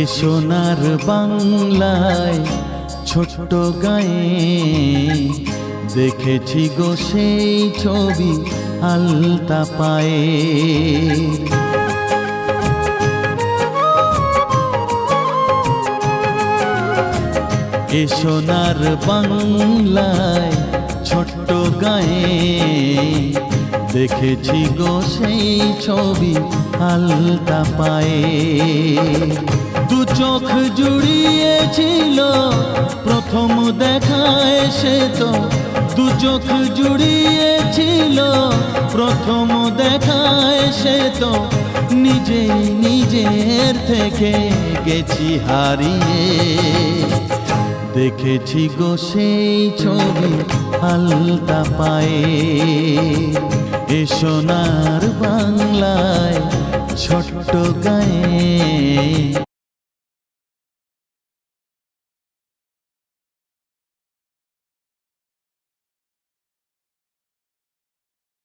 এ সোনার বাংলায় ছোট্ট গায়ে দেখেছি গো সেই ছবি আলতা পায়ে। এ সোনার বাংলায় ছোট্ট গায়ে দেখেছি গো সেই ছবি আলতা পায়ে। দু চোখ জুড়িয়েছিল প্রথম দেখায় সে তো, দু চোখ জুড়িয়েছিল প্রথম দেখায় সে তো, নিজেই নিজের থেকে গেছি হারিয়ে। দেখেছি গো সেই ছবি আলতা পায়ে। এ সোনার বাংলায় ছোট্ট গায়ে